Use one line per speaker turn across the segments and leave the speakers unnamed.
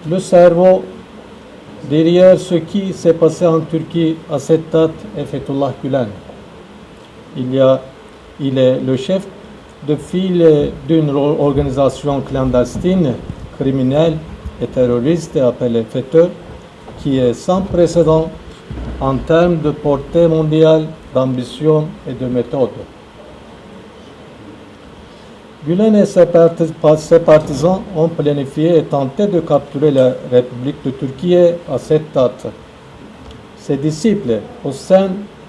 Le cerveau derrière ce qui s'est passé en Turquie à cette date est Fethullah Gülen. Il est le chef de file d'une organisation clandestine, criminelle et terroriste appelée FETÖ, qui est sans précédent en termes de portée mondiale, d'ambition et de méthode. Gülen et ses partisans ont planifié et tenté de capturer la République de Turquie à cette date. Ses disciples, au sein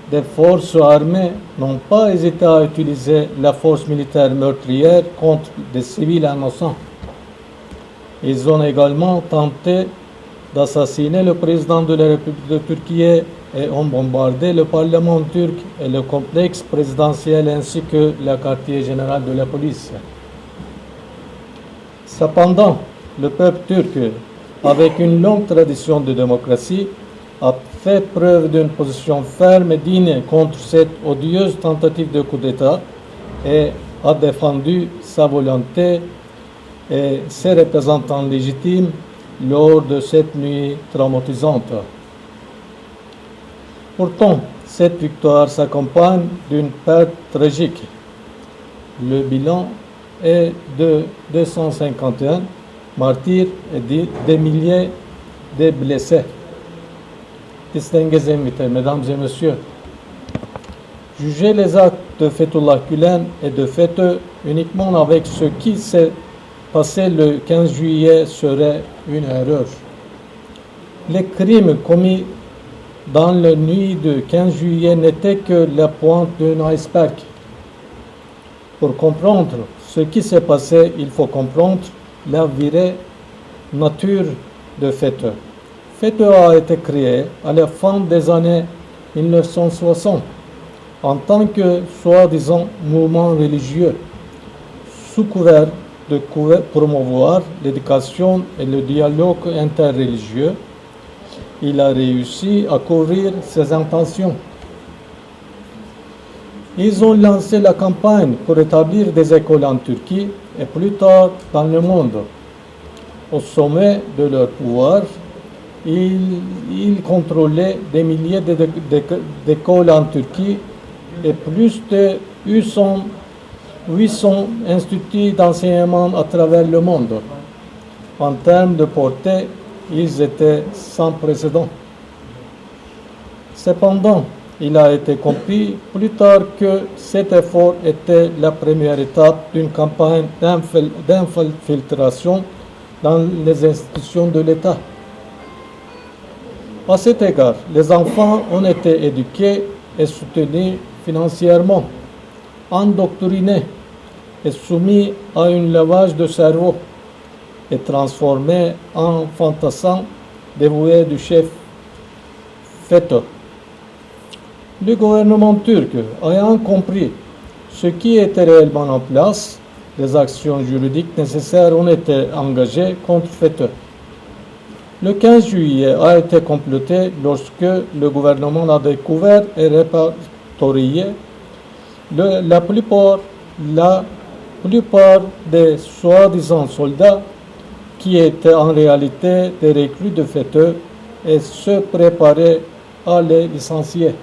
des forces armées, n'ont pas hésité à utiliser la force militaire meurtrière contre des civils innocents. Ils ont également tenté d'assassiner le président de la République de Turquie et ont bombardé le Parlement turc et le complexe présidentiel ainsi que le quartier général de la police. Cependant, le peuple turc, avec une longue tradition de démocratie, a fait preuve d'une position ferme et digne contre cette odieuse tentative de coup d'État et a défendu sa volonté et ses représentants légitimes lors de cette nuit traumatisante. Pourtant, cette victoire s'accompagne d'une perte tragique. Le bilan est de 251 martyrs et des milliers de blessés. Distingués invités, mesdames et messieurs, juger les actes de Fethullah Gülen et de FETÖ uniquement avec ce qui s'est passé le 15 juillet serait une erreur. Les crimes commis dans la nuit du 15 juillet n'étaient que la pointe d'un iceberg. Pour comprendre ce qui s'est passé, il faut comprendre la vraie nature de FETÖ. FETÖ a été créé à la fin des années 1960 en tant que soi-disant mouvement religieux, sous couvert de promouvoir l'éducation et le dialogue interreligieux. Il a réussi à couvrir ses intentions. Ils ont lancé la campagne pour établir des écoles en Turquie et plus tard dans le monde. Au sommet de leur pouvoir, ils contrôlaient des milliers d'écoles en Turquie et plus de 800 instituts d'enseignement à travers le monde. En termes de portée, ils étaient sans précédent. Cependant, il a été compris plus tard que cet effort était la première étape d'une campagne d'infiltration dans les institutions de l'État. À cet égard, les enfants ont été éduqués et soutenus financièrement, endoctrinés et soumis à un lavage de cerveau et transformés en fantassins dévoués du chef FETÖ. Le gouvernement turc, ayant compris ce qui était réellement en place, les actions juridiques nécessaires ont été engagées contre FETÖ. Le 15 juillet a été complété lorsque le gouvernement a découvert et répertorié la plupart des soi-disant soldats qui étaient en réalité des recrues de FETÖ et se préparaient à les licencier.